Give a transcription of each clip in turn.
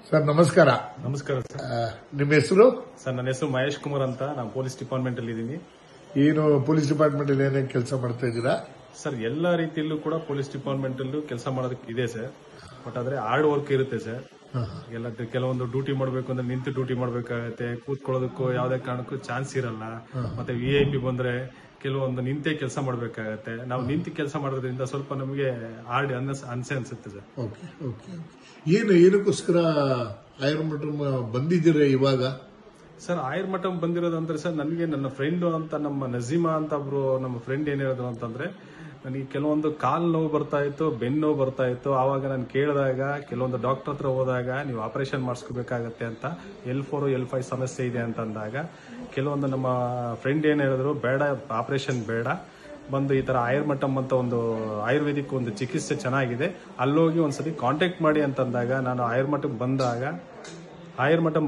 Sir ನಮಸ್ಕಾರ. ನಮಸ್ಕಾರ sir. ನಿಮ್ಮ ಹೆಸರು? ಸರ್ ನನ್ನ ಹೆಸರು ಮಹೇಶ್ ಕುಮಾರ್ ಅಂತ. ನಾನು ಪೊಲೀಸ್ ಡಿಪಾರ್ಟ್ಮೆಂಟ್ ಅಲ್ಲಿ ಇದ್ದೀನಿ. ಏನು ಪೊಲೀಸ್ ಡಿಪಾರ್ಟ್ಮೆಂಟ್ ಅಲ್ಲಿ ಏನೇನು ಕೆಲಸ ಮಾಡ್ತಾ ಇದ್ದೀರಾ? ಸರ್ ಎಲ್ಲಾ ರೀತಿಯಲ್ಲೂ ಕೂಡ ಪೊಲೀಸ್ ಡಿಪಾರ್ಟ್ಮೆಂಟ್ ಅಲ್ಲೂ ಕೆಲಸ ಮಾಡೋದಕ್ಕೆ ಇದೆ ಸರ್. ಬಟ್ ಆದ್ರೆ ಹಾರ್ಡ್ ವರ್ಕ್ ಇರುತ್ತೆ ಸರ್. ಎಲ್ಲ ಕೆಲವೊಂದು ಡ್ಯೂಟಿ ಮಾಡಬೇಕು ಅಂದ್ರೆ ನಿಂತು ಡ್ಯೂಟಿ ಮಾಡಬೇಕಾಗತ್ತೆ. ಕೂತ್ಕೊಳ್ಳೋದಕ್ಕೂ ಯಾವುದೇ ಕಾರಣಕ್ಕೂ ಚಾನ್ಸ್ ಇರಲ್ಲ. ಮತ್ತೆ VIP ಬಂದ್ರೆ ಕೆಲವೊಂದು ನಿಂತೇ ಕೆಲಸ ಮಾಡಬೇಕಾಗತ್ತೆ. ನಾವು ನಿಂತು ಕೆಲಸ ಮಾಡೋದ್ರಿಂದ ಸ್ವಲ್ಪ ನಮಗೆ ಹಾರ್ಡ್ ಅನ್ಸುತ್ತೆ ಸರ್. Okay okay. ಏನಕ್ಕೋಸ್ಕರ ಆಯುರ್ಮಠಂ ಬಂದಿದ್ದೀರಾ ಇವಾಗ? ಸರ್ ಆಯುರ್ಮಠಂ ಬಂದಿರೋದಂದ್ರೆ ಸರ್ ನನಗೆ ನನ್ನ ಫ್ರೆಂಡ್ ಅಂತ ನಮ್ಮ ನಜೀಮಾ ಅಂತ ಒಬ್ರು ನಮ್ಮ ಫ್ರೆಂಡ್ ಏನ್ ಹೇಳಿದ್ರು ಅಂತಂದ್ರೆ, ನನಗೆ ಕೆಲವೊಂದು ಕಾಲ್ ನೋವು ಬರ್ತಾ ಇತ್ತು, ಬೆನ್ನು ನೋವು ಬರ್ತಾ ಇತ್ತು. ಆವಾಗ ನಾನು ಕೇಳಿದಾಗ ಕೆಲವೊಂದು ಡಾಕ್ಟರ್ ಹತ್ರ ಹೋದಾಗ ನೀವು ಆಪರೇಷನ್ ಮಾಡಿಸ್ಕೋಬೇಕಾಗತ್ತೆ ಅಂತ, L4 L5 ಸಮಸ್ಯೆ ಇದೆ ಅಂತ ಅಂದಾಗ ಕೆಲವೊಂದು ನಮ್ಮ ಫ್ರೆಂಡ್ ಏನ್ ಹೇಳಿದ್ರು, ಬೇಡ ಆಪರೇಷನ್ ಬೇಡ, ಬಂದು ಈ ತರ ಆಯುರ್ಮಠಂ ಅಂತ ಒಂದು ಆಯುರ್ವೇದಿಕ್ ಒಂದು ಚಿಕಿತ್ಸೆ ಚೆನ್ನಾಗಿದೆ, ಅಲ್ಲೋಗಿ ಒಂದ್ಸತಿ ಕಾಂಟ್ಯಾಕ್ಟ್ ಮಾಡಿ ಅಂತಂದಾಗ ನಾನು ಆಯುರ್ಮಠಂ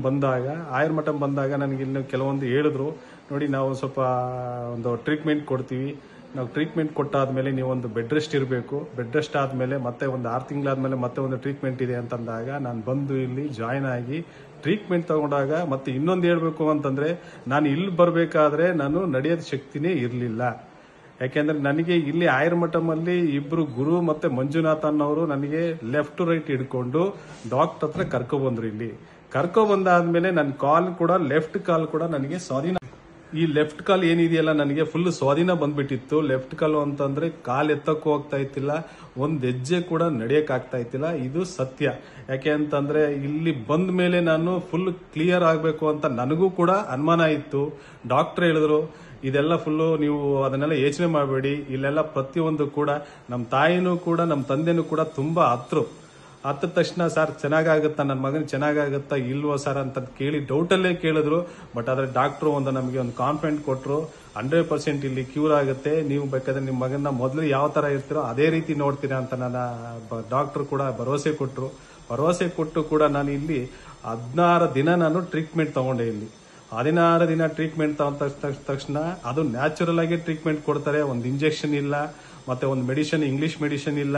ಬಂದಾಗ ನನಗೆ ಇನ್ನು ಕೆಲವೊಂದು ಹೇಳಿದ್ರು, ನೋಡಿ ನಾವು ಸ್ವಲ್ಪ ಒಂದು ಟ್ರೀಟ್ಮೆಂಟ್ ಕೊಡ್ತೀವಿ, ನಾವು ಟ್ರೀಟ್ಮೆಂಟ್ ಕೊಟ್ಟಾದ್ಮೇಲೆ ನೀವು ಒಂದು ಬೆಡ್ ರೆಸ್ಟ್ ಇರಬೇಕು, ಬೆಡ್ ರೆಸ್ಟ್ ಆದ್ಮೇಲೆ ಮತ್ತೆ ಒಂದು 6 ತಿಂಗಳಾದ್ಮೇಲೆ ಮತ್ತೆ ಒಂದು ಟ್ರೀಟ್ಮೆಂಟ್ ಇದೆ ಅಂತಂದಾಗ ನಾನು ಬಂದು ಇಲ್ಲಿ ಜಾಯ್ನ್ ಆಗಿ ಟ್ರೀಟ್ಮೆಂಟ್ ತಗೊಂಡಾಗ ಮತ್ತೆ ಇನ್ನೊಂದು ಹೇಳ್ಬೇಕು ಅಂತಂದ್ರೆ, ನಾನು ಇಲ್ಲಿ ಬರಬೇಕಾದ್ರೆ ನಾನು ನಡೆಯೋದ ಶಕ್ತಿನೇ ಇರಲಿಲ್ಲ. ಯಾಕೆಂದ್ರೆ ನನಗೆ ಇಲ್ಲಿ ಆಯುರ್ಮಠಂ ಅಲ್ಲಿ ಇಬ್ರು ಗುರು ಮತ್ತೆ ಮಂಜುನಾಥ್ ಅನ್ನೋರು ನನಗೆ ಲೆಫ್ಟ್ ರೈಟ್ ಹಿಡ್ಕೊಂಡು ಡಾಕ್ಟರ್ ಹತ್ರ ಕರ್ಕೊಬಂದ್ರು. ಇಲ್ಲಿ ಕರ್ಕೊಬಂದಾದ್ಮೇಲೆ ನನ್ನ ಕಾಲ್ ಕೂಡ ಲೆಫ್ಟ್ ಕಾಲ್ ಕೂಡ ನನಗೆ ಸ್ವಾಧೀನ, ಈ ಲೆಫ್ಟ್ ಕಾಲ್ ಏನಿದೆಯಲ್ಲ ನನಗೆ ಫುಲ್ ಸ್ವಾಧೀನ ಬಂದ್ಬಿಟ್ಟಿತ್ತು. ಲೆಫ್ಟ್ ಕಾಲು ಅಂತಂದ್ರೆ ಕಾಲ್ ಎತ್ತಕ್ಕೂ ಹೋಗ್ತಾ ಇತ್ತಿಲ್ಲ, ಒಂದ್ ಹೆಜ್ಜೆ ಕೂಡ ನಡೆಯಕ್ ಆಗ್ತಾ ಇತ್ತಿಲ್ಲ. ಇದು ಸತ್ಯ. ಯಾಕೆ ಅಂತಂದ್ರೆ ಇಲ್ಲಿ ಬಂದ ಮೇಲೆ ನಾನು ಫುಲ್ ಕ್ಲಿಯರ್ ಆಗ್ಬೇಕು ಅಂತ ನನಗೂ ಕೂಡ ಅನುಮಾನ ಇತ್ತು. ಡಾಕ್ಟರ್ ಹೇಳಿದ್ರು, ಇದೆಲ್ಲ ಫುಲ್ಲು ನೀವು ಅದನ್ನೆಲ್ಲ ಯೋಚನೆ ಮಾಡಬೇಡಿ, ಇಲ್ಲೆಲ್ಲ ಪ್ರತಿಯೊಂದು ಕೂಡ ನಮ್ಮ ತಾಯಿನೂ ಕೂಡ ನಮ್ಮ ತಂದೆನೂ ಕೂಡ ತುಂಬಾ ಹತ್ತ ತಕ್ಷಣ ಸರ್ ಚೆನ್ನಾಗಾಗುತ್ತಾ, ನನ್ನ ಮಗನ ಚೆನ್ನಾಗಾಗುತ್ತಾ ಇಲ್ವೋ ಸರ್ ಅಂತ ಕೇಳಿ ಡೌಟಲ್ಲೇ ಕೇಳಿದ್ರು. ಬಟ್ ಆದ್ರೆ ಡಾಕ್ಟರ್ ನಮಗೆ ಒಂದು ಕಾನ್ಫಿಡೆಂಟ್ ಕೊಟ್ಟರು, 100% ಇಲ್ಲಿ ಕ್ಯೂರ್ ಆಗುತ್ತೆ, ನೀವು ಬೇಕಾದ್ರೆ ನಿಮ್ಮ ಮಗನ ಮೊದಲು ಯಾವ ತರ ಇರ್ತೀರೋ ಅದೇ ರೀತಿ ನೋಡ್ತೀರಾ ಅಂತ ನನ್ನ ಡಾಕ್ಟರ್ ಕೂಡ ಭರವಸೆ ಕೊಟ್ಟು ಕೂಡ ನಾನು ಇಲ್ಲಿ 16 ದಿನ ನಾನು ಟ್ರೀಟ್ಮೆಂಟ್ ತಗೊಂಡೆ. ಇಲ್ಲಿ 16 ದಿನ ಟ್ರೀಟ್ಮೆಂಟ್ ತಗೊಂಡ ತಕ್ಷಣ ಅದು ನ್ಯಾಚುರಲ್ ಆಗಿ ಟ್ರೀಟ್ಮೆಂಟ್ ಕೊಡ್ತಾರೆ. ಒಂದು ಇಂಜೆಕ್ಷನ್ ಇಲ್ಲ, ಮತ್ತೆ ಒಂದು ಮೆಡಿಸಿನ್, ಇಂಗ್ಲಿಷ್ ಮೆಡಿಸಿನ್ ಇಲ್ಲ,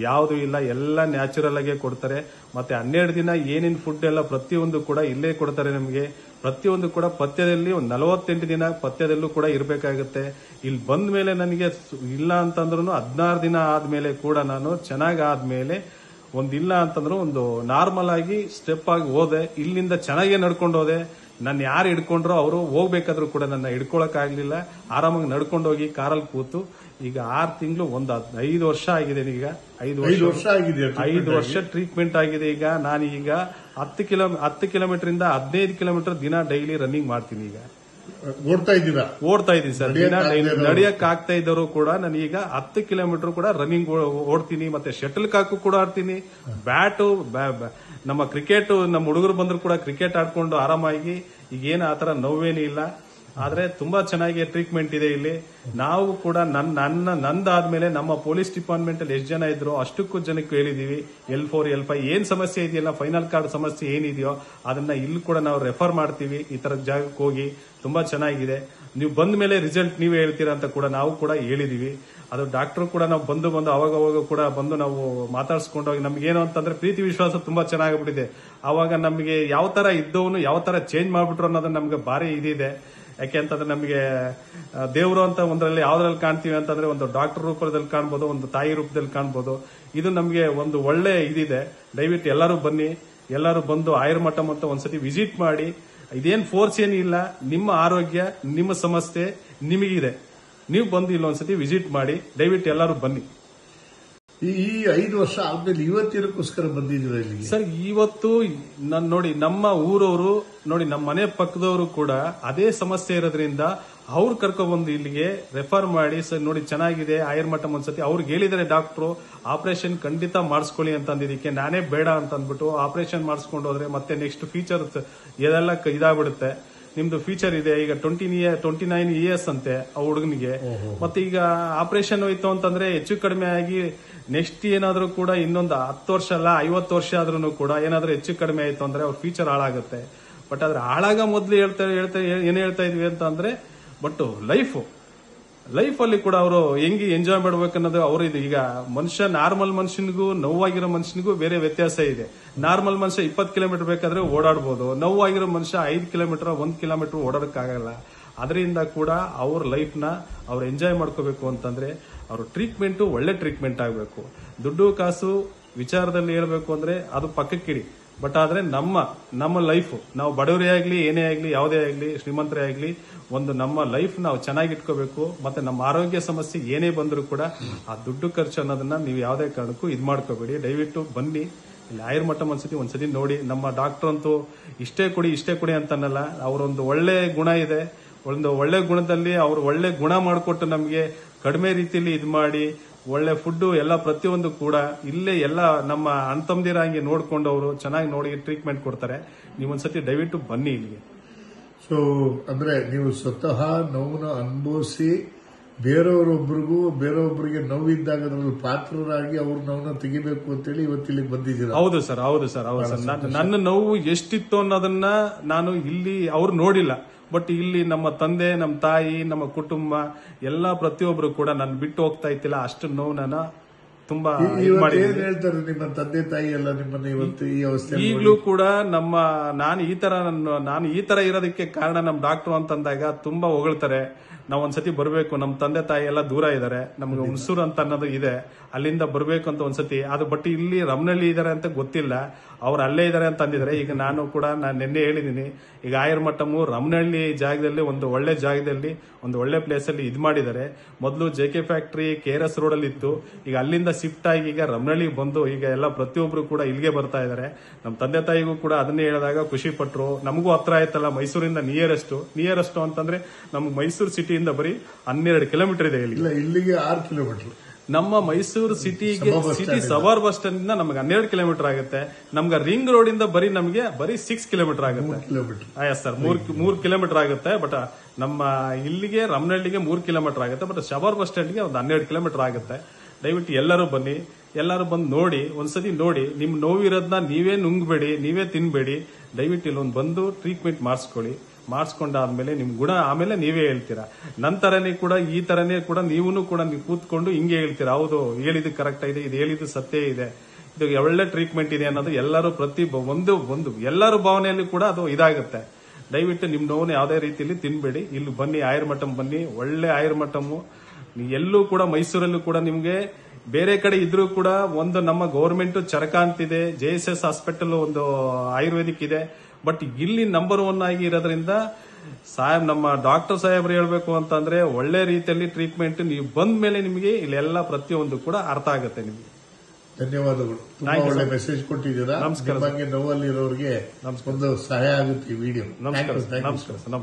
ಯಾವುದು ಇಲ್ಲ, ಎಲ್ಲ ನ್ಯಾಚುರಲ್ ಆಗೇ ಕೊಡ್ತಾರೆ. ಮತ್ತೆ 12 ದಿನ ಏನೇನು ಫುಡ್ ಎಲ್ಲ ಪ್ರತಿಯೊಂದು ಕೂಡ ಇಲ್ಲೇ ಕೊಡ್ತಾರೆ ನಮಗೆ. ಪ್ರತಿಯೊಂದು ಕೂಡ ಪಥ್ಯದಲ್ಲಿ ಒಂದು 48 ದಿನ ಪಥ್ಯದಲ್ಲೂ ಕೂಡ ಇರಬೇಕಾಗುತ್ತೆ. ಇಲ್ಲಿ ಬಂದ ಮೇಲೆ ನನಗೆ ಇಲ್ಲ ಅಂತಂದ್ರೂ 16 ದಿನ ಆದ್ಮೇಲೆ ಕೂಡ ನಾನು ಚೆನ್ನಾಗಾದ್ಮೇಲೆ ಒಂದಿಲ್ಲ ಅಂತಂದ್ರು ಒಂದು ನಾರ್ಮಲ್ ಆಗಿ ಸ್ಟೆಪ್ ಆಗಿ ಹೋದೆ. ಇಲ್ಲಿಂದ ಚೆನ್ನಾಗೇ ನಡ್ಕೊಂಡು ಹೋದೆ. ನನ್ನ ಯಾರು ಹಿಡ್ಕೊಂಡ್ರೋ ಅವರು ಹೋಗ್ಬೇಕಾದ್ರೂ ಕೂಡ ನನ್ನ ಹಿಡ್ಕೊಳಕ್ ಆಗ್ಲಿಲ್ಲ. ಆರಾಮಾಗಿ ನಡ್ಕೊಂಡು ಹೋಗಿ ಕಾರಲ್ಲಿ ಕೂತು ಈಗ 6 ತಿಂಗಳು ಒಂದು 5 ವರ್ಷ ಆಗಿದೆ. ಈಗ 5 ವರ್ಷ ಟ್ರೀಟ್ಮೆಂಟ್ ಆಗಿದೆ. ಈಗ ನಾನು ಈಗ 10 ಕಿಲೋಮೀಟರ್ ಇಂದ 15 ಕಿಲೋಮೀಟರ್ ದಿನ ಡೈಲಿ ರನ್ನಿಂಗ್ ಮಾಡ್ತೀನಿ. ಈಗ ಓಡ್ತಾ ಇದ್ದೀನಿ ಸರ್. ದಿನ ನಡೆಯಕ್ ಆಗ್ತಾ ಇದ್ದವರು ಕೂಡ ನಾನೀಗ 10 ಕಿಲೋಮೀಟರ್ ಕೂಡ ರನ್ನಿಂಗ್ ಓಡ್ತೀನಿ. ಮತ್ತೆ ಶಟಲ್ ಕಾಕು ಕೂಡ ಆಡ್ತೀನಿ. ಬ್ಯಾಟು ನಮ್ಮ ಕ್ರಿಕೆಟ್, ನಮ್ಮ ಹುಡುಗರು ಬಂದ್ರು ಕೂಡ ಕ್ರಿಕೆಟ್ ಆಡ್ಕೊಂಡು ಆರಾಮಾಗಿ ಈಗೇನು ಆತರ ನೋವೇನೂ ಇಲ್ಲ. ಆದ್ರೆ ತುಂಬಾ ಚೆನ್ನಾಗಿ ಟ್ರೀಟ್ಮೆಂಟ್ ಇದೆ ಇಲ್ಲಿ. ನಾವು ಕೂಡ ನಂದಾದ್ಮೇಲೆ ನಮ್ಮ ಪೊಲೀಸ್ ಡಿಪಾರ್ಟ್ಮೆಂಟ್ ಅಲ್ಲಿ ಎಷ್ಟು ಜನ ಇದ್ರು ಅಷ್ಟಕ್ಕೂ ಜನಕ್ಕೂ ಹೇಳಿದೀವಿ, L4 L5 ಏನ್ ಸಮಸ್ಯೆ ಇದೆಯಲ್ಲ, ಫೈನಲ್ ಕಾರ್ಡ್ ಸಮಸ್ಯೆ ಏನಿದೆಯೋ ಅದನ್ನ ಇಲ್ಲಿ ಕೂಡ ನಾವು ರೆಫರ್ ಮಾಡ್ತೀವಿ. ಈ ತರದ ಜಾಗಕ್ಕೆ ಹೋಗಿ ತುಂಬಾ ಚೆನ್ನಾಗಿದೆ, ನೀವು ಬಂದ ಮೇಲೆ ರಿಸಲ್ಟ್ ನೀವೇ ಹೇಳ್ತೀರಾ ಅಂತ ಕೂಡ ನಾವು ಕೂಡ ಹೇಳಿದೀವಿ. ಅದು ಡಾಕ್ಟರ್ ಕೂಡ ನಾವು ಬಂದು ಅವಾಗ ಕೂಡ ಬಂದು ನಾವು ಮಾತಾಡ್ಸ್ಕೊಂಡು ಹೋಗಿ ನಮ್ಗೇನು ಅಂತಂದ್ರೆ ಪ್ರೀತಿ ವಿಶ್ವಾಸ ತುಂಬಾ ಚೆನ್ನಾಗಿಬಿಟ್ಟಿದೆ. ಅವಾಗ ನಮಗೆ ಯಾವ ತರ ಇದ್ದವನು ಯಾವ ತರ ಚೇಂಜ್ ಮಾಡ್ಬಿಟ್ರು ಅನ್ನೋದು ನಮ್ಗೆ ಭಾರಿ ಇದಿದೆ. ಯಾಕೆ ಅಂತಂದ್ರೆ ನಮಗೆ ದೇವರು ಅಂತ ಒಂದರಲ್ಲಿ ಯಾವ್ದ್ರಲ್ಲಿ ಕಾಣ್ತೀವಿ ಅಂತಂದ್ರೆ ಒಂದು ಡಾಕ್ಟರ್ ರೂಪದಲ್ಲಿ ಕಾಣ್ಬೋದು, ಒಂದು ತಾಯಿ ರೂಪದಲ್ಲಿ ಕಾಣ್ಬೋದು. ಇದು ನಮಗೆ ಒಂದು ಒಳ್ಳೆ ಇದಿದೆ. ದಯವಿಟ್ಟು ಎಲ್ಲರೂ ಬಂದು ಆಯುರ್ಮಠಂ ಅಂತ ಒಂದ್ಸತಿ ವಿಸಿಟ್ ಮಾಡಿ. ಇದೇನ್ ಫೋರ್ಸ್ ಏನಿಲ್ಲ, ನಿಮ್ಮ ಆರೋಗ್ಯ ನಿಮ್ಮ ಸಮಸ್ಯೆ ನಿಮಗಿದೆ, ನೀವು ಬಂದು ಇಲ್ಲೊಂದ್ಸತಿ ವಿಸಿಟ್ ಮಾಡಿ. ದಯವಿಟ್ಟು ಎಲ್ಲರೂ ಬನ್ನಿ. ಈ 5 ವರ್ಷ ಆದ್ಮೇಲೆ ಇವತ್ತಿನಕ್ಕೋಸ್ಕರ ಬಂದಿದ್ದೀರಾ ಇಲ್ಲಿ? ಸರ್ ಇವತ್ತು ನಾನು ನೋಡಿ ನಮ್ಮ ಊರವರು ನೋಡಿ, ನಮ್ಮ ಮನೆ ಪಕ್ಕದವರು ಕೂಡ ಅದೇ ಸಮಸ್ಯೆ ಇರೋದ್ರಿಂದ ಅವ್ರು ಕರ್ಕೊಬಂದು ಇಲ್ಲಿಗೆ ರೆಫರ್ ಮಾಡಿ, ಸರ್ ನೋಡಿ ಚೆನ್ನಾಗಿದೆ ಆಯುರ್ಮಠಂ ಒಂದ್ಸತಿ ಅವ್ರಿಗೆ ಹೇಳಿದರೆ ಡಾಕ್ಟ್ರು ಆಪರೇಷನ್ ಖಂಡಿತ ಮಾಡಿಸ್ಕೊಳ್ಳಿ ಅಂತ ಅಂದಿದ್ದಕ್ಕೆ ನಾನೇ ಬೇಡ ಅಂತ ಅಂದ್ಬಿಟ್ಟು ಆಪರೇಷನ್ ಮಾಡಿಸ್ಕೊಂಡು ಹೋದ್ರೆ ಮತ್ತೆ ನೆಕ್ಸ್ಟ್ ಫೀಚರ್ ಇದೆಲ್ಲ ಇದಾಗ್ಬಿಡುತ್ತೆ. ನಿಮ್ದು ಫ್ಯೂಚರ್ ಇದೆ ಈಗ 29 ಇಯರ್ಸ್ ಅಂತೆ ಆ ಹುಡುಗನಿಗೆ. ಮತ್ತೆ ಈಗ ಆಪರೇಷನ್ ಹೋಯ್ತು ಅಂತಂದ್ರೆ ಹೆಚ್ಚು ಕಡಿಮೆ ಆಗಿ ನೆಕ್ಸ್ಟ್ ಏನಾದ್ರೂ ಕೂಡ ಇನ್ನೊಂದು 10 ವರ್ಷ ಅಲ್ಲ 50 ವರ್ಷ ಆದ್ರೂ ಕೂಡ ಏನಾದ್ರೂ ಹೆಚ್ಚು ಕಡಿಮೆ ಆಯ್ತು ಅಂದ್ರೆ ಅವ್ರ ಫ್ಯೂಚರ್ ಹಾಳಾಗುತ್ತೆ. ಬಟ್ ಆದ್ರೆ ಹಾಳಾಗ ಮೊದ್ಲು ಏನ್ ಹೇಳ್ತಾ ಇದ್ವಿ ಅಂತ ಅಂದ್ರೆ, ಬಟ್ ಲೈಫ್ ಅಲ್ಲಿ ಕೂಡ ಅವರು ಹೆಂಗೆ ಎಂಜಾಯ್ ಮಾಡ್ಬೇಕನ್ನೋದು ಅವರು ಇದು. ಈಗ ಮನುಷ್ಯ ನಾರ್ಮಲ್ ಮನುಷ್ಯನಿಗೂ ನೋವಾಗಿರೋ ಮನುಷ್ಯನಿಗೂ ಬೇರೆ ವ್ಯತ್ಯಾಸ ಇದೆ. ನಾರ್ಮಲ್ ಮನುಷ್ಯ 20 ಕಿಲೋಮೀಟರ್ ಬೇಕಾದ್ರೆ ಓಡಾಡ್ಬೋದು, ನೋವಾಗಿರೋ ಮನುಷ್ಯ 5 ಕಿಲೋಮೀಟರ್ 1 ಕಿಲೋಮೀಟರ್ ಓಡಾಡಕ್ಕಾಗಲ್ಲ. ಅದರಿಂದ ಕೂಡ ಅವ್ರ ಲೈಫ್ ನ ಅವ್ರು ಎಂಜಾಯ್ ಮಾಡ್ಕೋಬೇಕು ಅಂತಂದ್ರೆ ಅವ್ರ ಟ್ರೀಟ್ಮೆಂಟ್ ಒಳ್ಳೆ ಟ್ರೀಟ್ಮೆಂಟ್ ಆಗಬೇಕು. ದುಡ್ಡು ಕಾಸು ವಿಚಾರದಲ್ಲಿ ಹೇಳ್ಬೇಕು ಅಂದ್ರೆ ಅದು ಪಕ್ಕಕ್ಕಿಡಿ. ಬಟ್ ಆದ್ರೆ ನಮ್ಮ ಲೈಫ್, ನಾವು ಬಡವರೇ ಆಗ್ಲಿ ಏನೇ ಆಗ್ಲಿ ಯಾವುದೇ ಆಗ್ಲಿ ಶ್ರೀಮಂತರೇ ಆಗ್ಲಿ, ಒಂದು ನಮ್ಮ ಲೈಫ್ ನಾವು ಚೆನ್ನಾಗಿ ಇಟ್ಕೋಬೇಕು. ಮತ್ತೆ ನಮ್ಮ ಆರೋಗ್ಯ ಸಮಸ್ಯೆ ಏನೇ ಬಂದರೂ ಕೂಡ ಆ ದುಡ್ಡು ಖರ್ಚು ಅನ್ನೋದನ್ನ ನೀವು ಯಾವುದೇ ಕಾರಣಕ್ಕೂ ಇದು ಮಾಡ್ಕೋಬೇಡಿ. ದಯವಿಟ್ಟು ಬನ್ನಿ ಇಲ್ಲಿ ಆಯುರ್ಮಠಂ ಒಂದ್ಸತಿ ನೋಡಿ. ನಮ್ಮ ಡಾಕ್ಟರ್ ಅಂತೂ ಇಷ್ಟೇ ಕೊಡಿ ಅಂತನಲ್ಲ, ಅವರೊಂದು ಒಳ್ಳೆ ಗುಣ ಇದೆ. ಒಂದು ಒಳ್ಳೆ ಗುಣದಲ್ಲಿ ಅವ್ರು ಒಳ್ಳೆ ಗುಣ ಮಾಡಿಕೊಟ್ಟು ನಮಗೆ ಕಡಿಮೆ ರೀತಿಯಲ್ಲಿ ಇದು ಮಾಡಿ ಒಳ್ಳೆ ಫುಡ್ ಎಲ್ಲ ಪ್ರತಿಯೊಂದು ಕೂಡ ಇಲ್ಲೇ ಎಲ್ಲ ನಮ್ಮ ಅಣ್ತಂದಿರಾಂಗಿ ನೋಡ್ಕೊಂಡು ಅವರು ಚೆನ್ನಾಗಿ ನೋಡಿ ಟ್ರೀಟ್ಮೆಂಟ್ ಕೊಡ್ತಾರೆ. ನೀವೊಂದ್ಸತಿ ದಯವಿಟ್ಟು ಬನ್ನಿ ಇಲ್ಲಿಗೆ. ಸೊ ಅಂದ್ರೆ ನೀವು ಸ್ವತಃ ನೋವನ್ನ ಅನುಭವಿಸಿ ಬೇರೊಬ್ಬರಿಗೆ ನೋವಿದ್ದಾಗ ಅದರಲ್ಲಿ ಪಾತ್ರರಾಗಿ ಅವ್ರ ನೋವನ್ನ ತೆಗಿಬೇಕು ಅಂತೇಳಿ ಇವತ್ತಿಲ್ಲಿ ಬಂದಿದ್ದೀರಾ? ಹೌದು ಸರ್. ನನ್ನ ನೋವು ಎಷ್ಟಿತ್ತು ಅನ್ನೋದನ್ನ ನಾನು ಇಲ್ಲಿ ಅವ್ರು ನೋಡಿಲ್ಲ. ಬಟ್ ಇಲ್ಲಿ ನಮ್ಮ ತಂದೆ, ನಮ್ಮ ತಾಯಿ, ನಮ್ಮ ಕುಟುಂಬ ಎಲ್ಲ ಪ್ರತಿಯೊಬ್ರು ಕೂಡ ನಾನು ಬಿಟ್ಟು ಹೋಗ್ತಾ ಇತ್ತಿಲ್ಲ. ಅಷ್ಟು ನೋವು ನಾನು ತುಂಬಾ ಹೇಳ್ತಾರೆ. ನಿಮ್ಮ ತಂದೆ ತಾಯಿ ಎಲ್ಲ ನಿಮ್ಮನ್ನ ಇವತ್ತು ಈ ಅವಸ್ಥೆ ಈಗಲೂ ಕೂಡ ನಾನು ಈ ತರ ಇರೋದಕ್ಕೆ ಕಾರಣ ನಮ್ಮ ಡಾಕ್ಟರ್ ಅಂತಂದಾಗ ತುಂಬಾ ಹೊಗಳ್ತಾರೆ. ನಾವು ಒಂದ್ಸತಿ ಬರ್ಬೇಕು, ನಮ್ಮ ತಂದೆ ತಾಯಿ ಎಲ್ಲ ದೂರ ಇದಾರೆ, ನಮ್ಗೆ ಹುಣಸೂರು ಅಂತ ಅನ್ನೋದು ಇದೆ, ಅಲ್ಲಿಂದ ಬರ್ಬೇಕು ಅಂತ ಒಂದ್ಸತಿ ಅದು. ಬಟ್ ಇಲ್ಲಿ ರಮನಹಳ್ಳಿ ಇದಾರೆ ಅಂತ ಗೊತ್ತಿಲ್ಲ, ಅವ್ರು ಅಲ್ಲೇ ಇದಾರೆ ಅಂತ ಅಂದಿದ್ರೆ. ಈಗ ನಾನು ನಿನ್ನೆ ಹೇಳಿದೀನಿ, ಈಗ ಆಯುರ್ಮಠಮು ರಮನಹಳ್ಳಿ ಜಾಗದಲ್ಲಿ ಒಂದು ಒಳ್ಳೆ ಜಾಗದಲ್ಲಿ ಒಂದು ಒಳ್ಳೆ ಪ್ಲೇಸ್ ಅಲ್ಲಿ ಇದು ಮಾಡಿದ್ದಾರೆ. ಮೊದಲು JK ಫ್ಯಾಕ್ಟರಿ KRS ರೋಡ್ ಅಲ್ಲಿ ಇತ್ತು, ಈಗ ಅಲ್ಲಿಂದ ಶಿಫ್ಟ್ ಆಗಿ ಈಗ ರಮನಹಳ್ಳಿಗೆ ಬಂದು ಈಗ ಎಲ್ಲ ಪ್ರತಿಯೊಬ್ರು ಕೂಡ ಇಲ್ಲಿಗೆ ಬರ್ತಾ ಇದಾರೆ. ನಮ್ಮ ತಂದೆ ತಾಯಿಗೂ ಕೂಡ ಅದನ್ನೇ ಹೇಳಿದಾಗ ಖುಷಿ ಪಟ್ರು. ನಮಗೂ ಹತ್ರ ಆಯ್ತಲ್ಲ, ಮೈಸೂರಿಂದ ನಿಯರೆಸ್ಟ್ ಅಂತಂದ್ರೆ ನಮ್ಗೆ ಮೈಸೂರು ಸಿಟಿಯಿಂದ ಬರೀ 12 ಕಿಲೋಮೀಟರ್ ಇದೆ. ಇಲ್ಲಿಗೆ 6 ಕಿಲೋಮೀಟರ್. ನಮ್ಮ ಮೈಸೂರು ಸಿಟಿ ಸಬರ್ ಬಸ್ ಸ್ಟ್ಯಾಂಡ್ ಇಂದ ನಮ್ಗೆ 12 ಕಿಲೋಮೀಟರ್ ಆಗುತ್ತೆ. ನಮ್ಗೆ ರಿಂಗ್ ರೋಡ್ ಇಂದ ನಮಗೆ ಬರೀ 6 ಕಿಲೋಮೀಟರ್ ಆಗುತ್ತೆ. ಸರ್ 3 ಕಿಲೋಮೀಟರ್ ಆಗುತ್ತೆ. ಬಟ್ ನಮ್ಮ ಇಲ್ಲಿಗೆ ರಮನಹಳ್ಳಿಗೆ 3 ಕಿಲೋಮೀಟರ್ ಆಗುತ್ತೆ. ಬಟ್ ಸಬರ್ ಬಸ್ ಸ್ಟ್ಯಾಂಡ್ಗೆ ಒಂದು 12 ಕಿಲೋಮೀಟರ್ ಆಗುತ್ತೆ. ದಯವಿಟ್ಟು ಎಲ್ಲರೂ ಬನ್ನಿ, ಎಲ್ಲರೂ ಬಂದು ನೋಡಿ, ಒಂದ್ಸತಿ ನೋಡಿ. ನಿಮ್ ನೋವಿರೋದನ್ನ ನೀವೇ ನುಂಗ್ಬೇಡಿ, ನೀವೇ ತಿನ್ಬೇಡಿ. ದಯವಿಟ್ಟು ಇಲ್ಲೊಂದು ಬಂದು ಟ್ರೀಟ್ಮೆಂಟ್ ಮಾಡಿಸ್ಕೊಂಡಾದ್ಮೇಲೆ ನಿಮ್ ಗುಣ ಆಮೇಲೆ ನೀವೇ ಹೇಳ್ತೀರಾ. ನಂತರನೇ ಕೂಡ ಈ ತರನೇ ಕೂಡ ನೀವು ಕೂತ್ಕೊಂಡು ಹಿಂಗೆ ಹೇಳ್ತೀರಾ, ಹೌದು ಹೇಳಿದ್ದು ಕರೆಕ್ಟ್ ಇದೆ, ಇದು ಹೇಳಿದ್ದು ಸತ್ಯ ಇದೆ, ಇದು ಒಳ್ಳೆ ಟ್ರೀಟ್ಮೆಂಟ್ ಇದೆ ಅನ್ನೋದು ಎಲ್ಲರೂ ಒಂದು ಎಲ್ಲರೂ ಭಾವನೆಯಲ್ಲಿ ಕೂಡ ಅದು ಇದಾಗುತ್ತೆ. ದಯವಿಟ್ಟು ನಿಮ್ ನೋವನ್ನು ಯಾವುದೇ ರೀತಿಯಲ್ಲಿ ತಿನ್ಬೇಡಿ. ಇಲ್ಲಿ ಬನ್ನಿ, ಆಯುರ್ಮಠಂ ಬನ್ನಿ, ಒಳ್ಳೆ ಆಯುರ್ಮಠಮು. ಎಲ್ಲೂ ಕೂಡ ಮೈಸೂರಲ್ಲೂ ಕೂಡ ನಿಮ್ಗೆ ಬೇರೆ ಕಡೆ ಇದ್ರೂ ಕೂಡ ಒಂದು ನಮ್ಮ ಗವರ್ಮೆಂಟ್ ಚರಕ ಅಂತಿದೆ, JSS ಹಾಸ್ಪಿಟಲ್ ಒಂದು ಆಯುರ್ವೇದಿಕ್ ಇದೆ. ಬಟ್ ಇಲ್ಲಿ ನಂಬರ್ 1 ಆಗಿ ಇರೋದ್ರಿಂದ ನಮ್ಮ ಡಾಕ್ಟರ್ ಸಾಹೇಬ್ರು ಹೇಳ್ಬೇಕು ಅಂತಂದ್ರೆ ಒಳ್ಳೆ ರೀತಿಯಲ್ಲಿ ಟ್ರೀಟ್ಮೆಂಟ್ ನೀವು ಬಂದ ಮೇಲೆ ನಿಮಗೆ ಇಲ್ಲೆಲ್ಲ ಪ್ರತಿಯೊಂದು ಕೂಡ ಅರ್ಥ ಆಗುತ್ತೆ ನಿಮಗೆ. ಧನ್ಯವಾದಗಳು. ಒಳ್ಳೆ ಮೆಸೇಜ್ ಕೊಟ್ಟಿದ್ದೀರಾ. ನಮಸ್ಕಾರ. ನೋವಲ್ಲಿರೋರಿಗೆ ಒಂದು ಸಹಾಯ ಆಗುತ್ತೆ ಈ ವಿಡಿಯೋ. ನಮಸ್ಕಾರ.